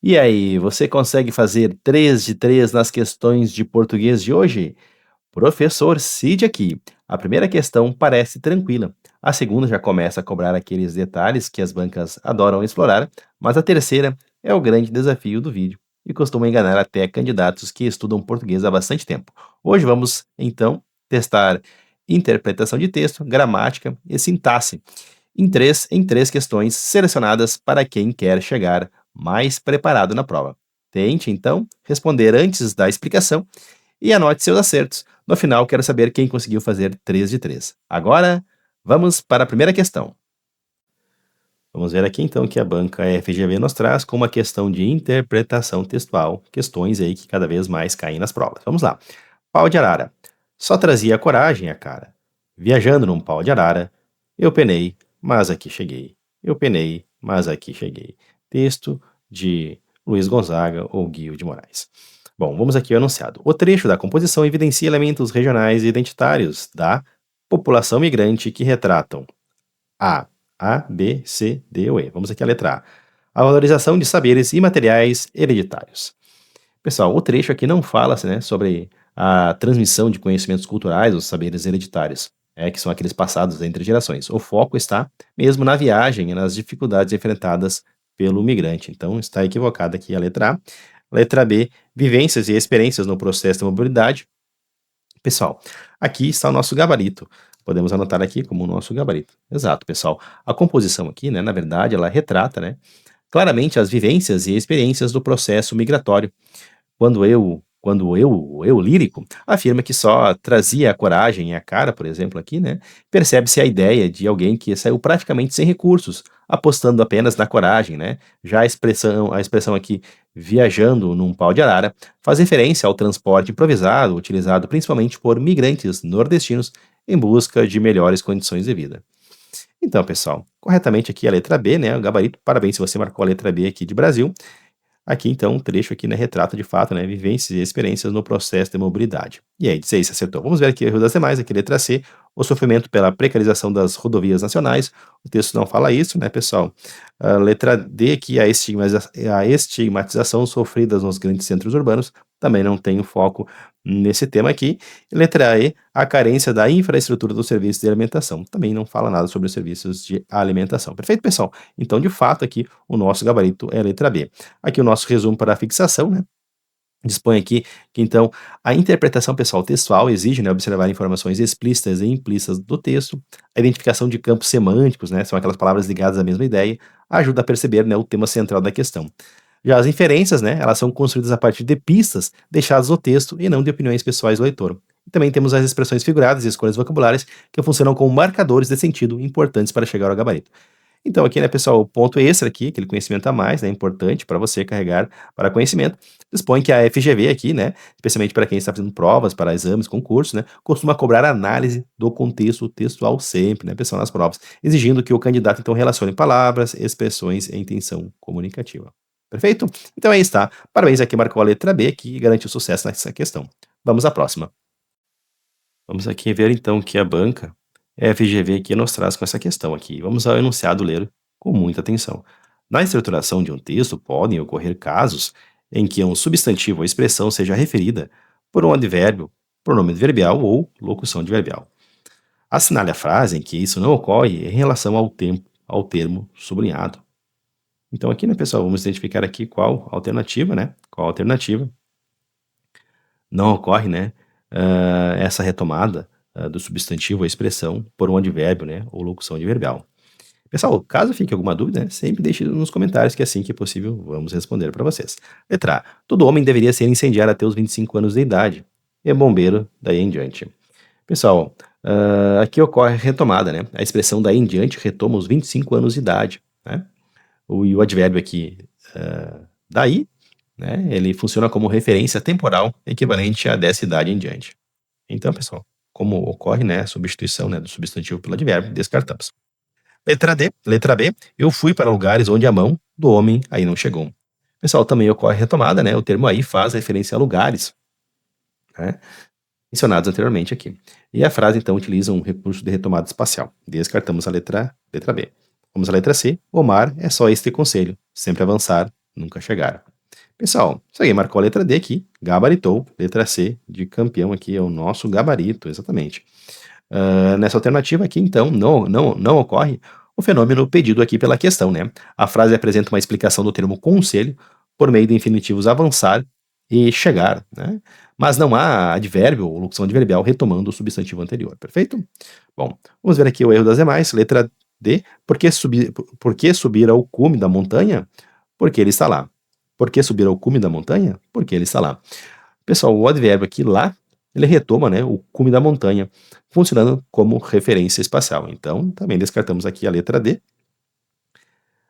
E aí, você consegue fazer 3 de 3 nas questões de português de hoje? Professor Cid aqui. A primeira questão parece tranquila. A segunda já começa a cobrar aqueles detalhes que as bancas adoram explorar, mas a terceira é o grande desafio do vídeo e costuma enganar até candidatos que estudam português há bastante tempo. Hoje vamos, então, testar interpretação de texto, gramática e sintaxe em três questões selecionadas para quem quer chegar mais preparado na prova. Tente, então, responder antes da explicação e anote seus acertos. No final, quero saber quem conseguiu fazer 3 de 3. Agora, vamos para a primeira questão. Vamos ver aqui então que a banca FGV nos traz com uma questão de interpretação textual, questões aí que cada vez mais caem nas provas. Vamos lá. Pau de arara. Só trazia coragem a cara. Viajando num pau de arara, eu penei, mas aqui cheguei. Eu penei, mas aqui cheguei. Texto de Luiz Gonzaga ou Guio de Moraes. Bom, vamos aqui ao enunciado. O trecho da composição evidencia elementos regionais e identitários da população migrante que retratam A, B, C, D ou E. Vamos aqui à letra A. A valorização de saberes imateriais hereditários. Pessoal, o trecho aqui não fala, né, sobre a transmissão de conhecimentos culturais ou saberes hereditários, que são aqueles passados entre gerações. O foco está mesmo na viagem e nas dificuldades enfrentadas pelo migrante. Então, está equivocada aqui a letra A. Letra B, vivências e experiências no processo da mobilidade. Pessoal, aqui está o nosso gabarito. Podemos anotar aqui como o nosso gabarito. Exato, pessoal. A composição aqui, né, na verdade, ela retrata, né, claramente as vivências e experiências do processo migratório. O eu lírico afirma que só trazia a coragem e a cara, por exemplo, aqui, né? Percebe-se a ideia de alguém que saiu praticamente sem recursos, apostando apenas na coragem, né? Já a expressão aqui, viajando num pau de arara, faz referência ao transporte improvisado, utilizado principalmente por migrantes nordestinos em busca de melhores condições de vida. Então, pessoal, corretamente aqui a letra B, né? O gabarito, parabéns se você marcou a letra B aqui de Brasil. Aqui, então, um trecho aqui, né, retrata de fato, né, vivências e experiências no processo de mobilidade. E aí, 16 se acertou. Vamos ver aqui o erro das demais, aqui letra C, o sofrimento pela precarização das rodovias nacionais. O texto não fala isso, né, pessoal? A letra D aqui, a estigmatização sofrida nos grandes centros urbanos, também não tem o foco nesse tema aqui. E letra E, a carência da infraestrutura dos serviços de alimentação. Também não fala nada sobre os serviços de alimentação. Perfeito, pessoal? Então, de fato, aqui, o nosso gabarito é a letra B. Aqui o nosso resumo para a fixação, né? Dispõe aqui que, então, a interpretação pessoal textual exige, né, observar informações explícitas e implícitas do texto, a identificação de campos semânticos, né, são aquelas palavras ligadas à mesma ideia, ajuda a perceber, né, o tema central da questão. Já as inferências, né, elas são construídas a partir de pistas deixadas no texto e não de opiniões pessoais do leitor. E também temos as expressões figuradas e escolhas vocabulárias que funcionam como marcadores de sentido importantes para chegar ao gabarito. Então aqui, né, pessoal, o ponto extra aqui, aquele conhecimento a mais, né, importante para você carregar para conhecimento, dispõe que a FGV aqui, né, especialmente para quem está fazendo provas, para exames, concursos, né, costuma cobrar análise do contexto textual sempre, né, pessoal, nas provas, exigindo que o candidato, então, relacione palavras, expressões e intenção comunicativa. Perfeito? Então aí está. Parabéns a quem marcou a letra B, que garantiu sucesso nessa questão. Vamos à próxima. Vamos aqui ver, então, que a banca FGV aqui nos traz com essa questão aqui. Vamos ao enunciado ler com muita atenção. Na estruturação de um texto podem ocorrer casos em que um substantivo ou expressão seja referida por um advérbio, pronome adverbial ou locução adverbial. Assinale a frase em que isso não ocorre em relação ao termo sublinhado. Então aqui, né, pessoal, vamos identificar aqui qual alternativa, né? Qual alternativa não ocorre, né, essa retomada do substantivo ou expressão por um advérbio, né, ou locução adverbial. Pessoal, caso fique alguma dúvida, né, sempre deixe nos comentários que assim que possível vamos responder para vocês. Letra A. Todo homem deveria ser incendiário até os 25 anos de idade e bombeiro daí em diante. Pessoal, aqui ocorre a retomada, né? A expressão daí em diante retoma os 25 anos de idade, né? E o advérbio aqui, daí, né, ele funciona como referência temporal equivalente a dessa idade em diante. Então, pessoal, como ocorre, né, a substituição, né, do substantivo pelo advérbio, descartamos. Letra B, eu fui para lugares onde a mão do homem aí não chegou. Pessoal, também ocorre retomada, né, o termo aí faz referência a lugares, né, mencionados anteriormente aqui. E a frase, então, utiliza um recurso de retomada espacial. Descartamos a letra B. Vamos à letra C. O mar é só este conselho, sempre avançar, nunca chegar. Pessoal, isso aí marcou a letra D aqui, gabaritou. Letra C de campeão aqui é o nosso gabarito, exatamente. Nessa alternativa aqui, então, não ocorre o fenômeno pedido aqui pela questão, né? A frase apresenta uma explicação do termo conselho por meio de infinitivos avançar e chegar, né? Mas não há advérbio ou locução adverbial retomando o substantivo anterior, perfeito? Bom, vamos ver aqui o erro das demais. Letra D, por que subir ao cume da montanha? Porque ele está lá. Por que subir ao cume da montanha? Porque ele está lá. Pessoal, o advérbio aqui lá, ele retoma, né, o cume da montanha, funcionando como referência espacial. Então, também descartamos aqui a letra D.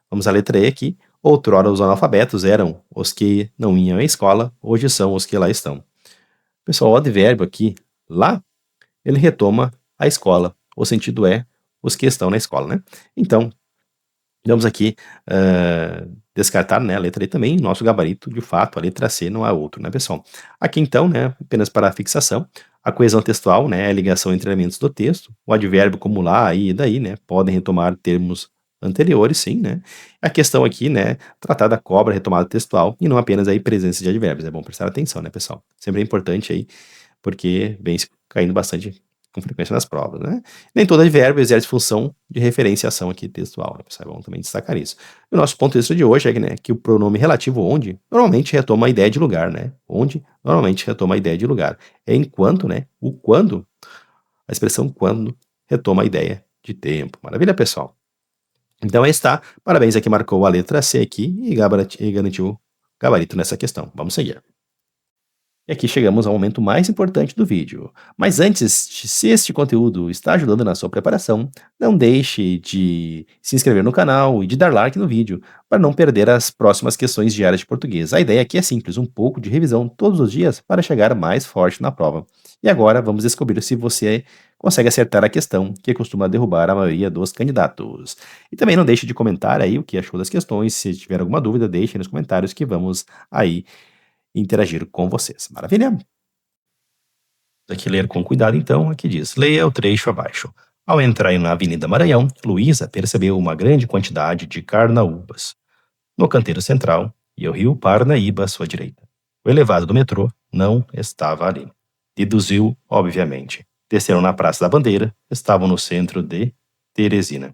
Vamos à letra E aqui. Outrora os analfabetos eram os que não iam à escola, hoje são os que lá estão. Pessoal, o advérbio aqui, lá, ele retoma a escola. O sentido é os que estão na escola, né? Então, vamos aqui descartar, né, a letra E também, nosso gabarito, de fato, a letra C não há outro, né, pessoal? Aqui então, né, apenas para a fixação, a coesão textual, né, é a ligação entre elementos do texto, o advérbio como lá, aí e daí, né, podem retomar termos anteriores, sim, né? A questão aqui, né, tratar da cobra retomada textual e não apenas aí presença de advérbios, é bom prestar atenção, né, pessoal? Sempre é importante aí, porque vem se caindo bastante com frequência nas provas, né? Nem todo advérbio exerce função de referenciação aqui textual, né, pessoal? É bom também destacar isso. E o nosso ponto extra de hoje é que, né, que o pronome relativo onde normalmente retoma a ideia de lugar, né? Onde normalmente retoma a ideia de lugar. É enquanto, né? O quando, a expressão quando retoma a ideia de tempo. Maravilha, pessoal? Então aí está. Parabéns a quem marcou a letra C aqui e garantiu gabarito nessa questão. Vamos seguir. E aqui chegamos ao momento mais importante do vídeo. Mas antes, se este conteúdo está ajudando na sua preparação, não deixe de se inscrever no canal e de dar like no vídeo, para não perder as próximas questões diárias de português. A ideia aqui é simples, um pouco de revisão todos os dias para chegar mais forte na prova. E agora vamos descobrir se você consegue acertar a questão que costuma derrubar a maioria dos candidatos. E também não deixe de comentar aí o que achou das questões, se tiver alguma dúvida, deixe nos comentários que vamos aí interagir com vocês. Maravilha? Aqui ler com cuidado, então, aqui diz: leia o trecho abaixo. Ao entrar na Avenida Maranhão, Luísa percebeu uma grande quantidade de carnaúbas no canteiro central e o rio Parnaíba à sua direita. O elevado do metrô não estava ali. Deduziu, obviamente. Desceram na Praça da Bandeira, estavam no centro de Teresina.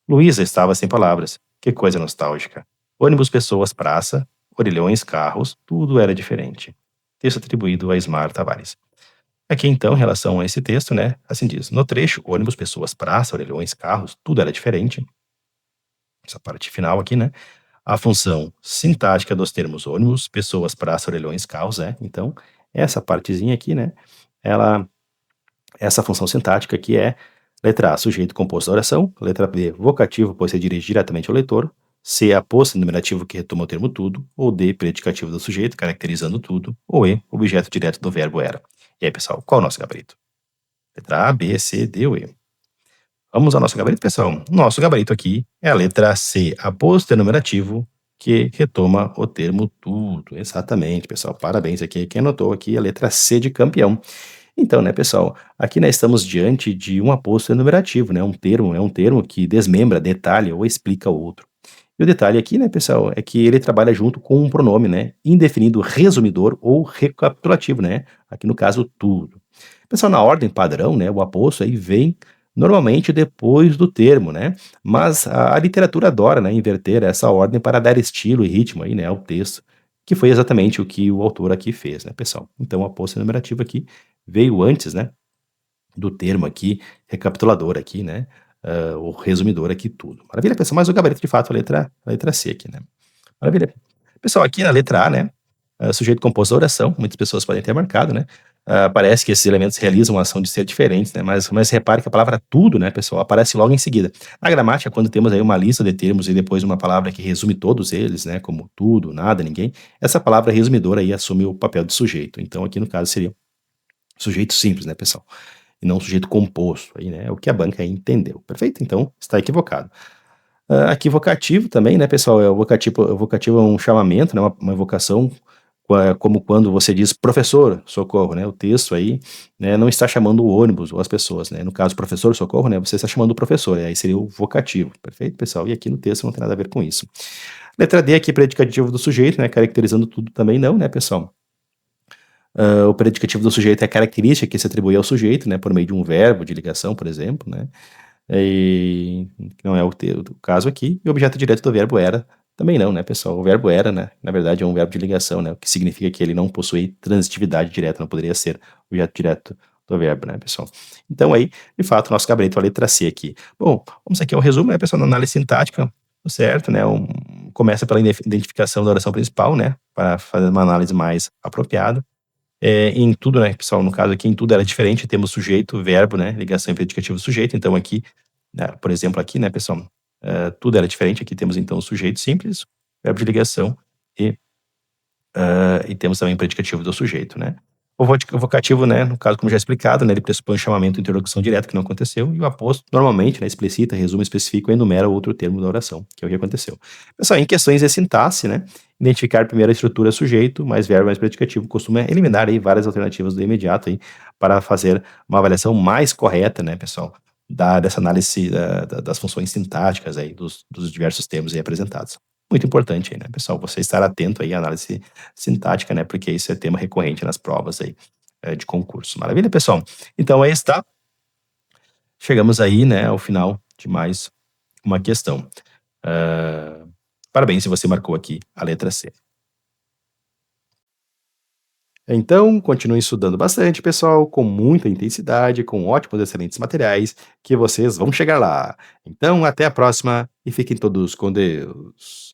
Luísa estava sem palavras. Que coisa nostálgica. Ônibus, pessoas, praça, orelhões, carros, tudo era diferente. Texto atribuído a Ismar Tavares. Aqui então, em relação a esse texto, né, assim diz: no trecho, ônibus, pessoas, praça, orelhões, carros, tudo era diferente. Essa parte final aqui, né? A função sintática dos termos ônibus, pessoas, praça, orelhões, carros, então, essa partezinha aqui, né, essa função sintática aqui é letra A, sujeito composto da oração, letra B, vocativo, pois se dirige diretamente ao leitor, C, aposto enumerativo que retoma o termo tudo, ou D, predicativo do sujeito, caracterizando tudo, ou E, objeto direto do verbo era. E aí, pessoal, qual é o nosso gabarito? Letra A, B, C, D ou E? Vamos ao nosso gabarito, pessoal. Nosso gabarito aqui é a letra C, aposto enumerativo que retoma o termo tudo. Exatamente, pessoal. Parabéns aqui. Quem anotou aqui a letra C de campeão. Então, né, pessoal, aqui nós estamos diante de um aposto enumerativo, né? É um termo que desmembra, detalha ou explica o outro. E o detalhe aqui, né, pessoal, é que ele trabalha junto com um pronome, né, indefinido resumidor ou recapitulativo, né? Aqui no caso, tudo. Pessoal, na ordem padrão, né, o aposto aí vem normalmente depois do termo, né? Mas a literatura adora, né, inverter essa ordem para dar estilo e ritmo aí, né, ao texto, que foi exatamente o que o autor aqui fez, né, pessoal? Então, o aposto enumerativo aqui veio antes, né, do termo aqui, recapitulador aqui, né, o resumidor aqui, tudo. Maravilha, pessoal? Mas o gabarito, de fato, a letra C aqui, né? Maravilha. Pessoal, aqui na letra A, né, sujeito composto da oração, muitas pessoas podem ter marcado, né? Parece que esses elementos realizam uma ação de ser diferentes, né? Mas repare que a palavra tudo, né, pessoal, aparece logo em seguida. Na gramática, quando temos aí uma lista de termos e depois uma palavra que resume todos eles, né, como tudo, nada, ninguém, essa palavra resumidora aí assume o papel de sujeito. Então, aqui no caso seria sujeito simples, né, pessoal? E não sujeito composto, aí, né? É o que a banca aí entendeu. Perfeito? Então, está equivocado. Aqui vocativo também, né, pessoal? O vocativo é um chamamento, né, uma evocação, como quando você diz professor, socorro, né? O texto aí, né, não está chamando o ônibus ou as pessoas, né? No caso, professor, socorro, né? Você está chamando o professor, aí seria o vocativo. Perfeito, pessoal? E aqui no texto não tem nada a ver com isso. Letra D aqui, predicativo do sujeito, né, caracterizando tudo também não, né, pessoal? O predicativo do sujeito é a característica que se atribui ao sujeito, né, por meio de um verbo de ligação, por exemplo, né, que não é o caso aqui. E o objeto direto do verbo era também não, né, pessoal? O verbo era, né, na verdade é um verbo de ligação, né, o que significa que ele não possui transitividade direta, não poderia ser objeto direto do verbo, né, pessoal? Então aí, de fato, nosso gabarito é a letra C aqui. Bom, vamos aqui ao resumo, né, pessoal, na análise sintática, certo, né, começa pela identificação da oração principal, né, para fazer uma análise mais apropriada. Em tudo, né, pessoal, no caso aqui, em tudo era diferente, temos sujeito, verbo, né, ligação e predicativo sujeito, então aqui, né, por exemplo, aqui, né, pessoal, tudo era diferente, aqui temos então o sujeito simples, verbo de ligação e, e temos também o predicativo do sujeito, né. O vocativo, né, no caso, como já explicado, né, ele pressupõe chamamento e interlocução direta, que não aconteceu, e o aposto, normalmente, né, explicita, resume, especifica ou enumera outro termo da oração, que é o que aconteceu. Pessoal, em questões de sintaxe, né, identificar primeiro a estrutura sujeito, mais verbo, mais predicativo, costuma eliminar aí várias alternativas do imediato aí, para fazer uma avaliação mais correta, né, pessoal, dessa análise das funções sintáticas aí, dos diversos termos aí apresentados. Muito importante aí, né, pessoal, você estar atento aí à análise sintática, né, porque isso é tema recorrente nas provas aí, de concurso. Maravilha, pessoal? Então aí está, chegamos aí, né, ao final de mais uma questão. Hã, parabéns se você marcou aqui a letra C. Então, continue estudando bastante, pessoal, com muita intensidade, com ótimos, excelentes materiais, que vocês vão chegar lá. Então, até a próxima e fiquem todos com Deus.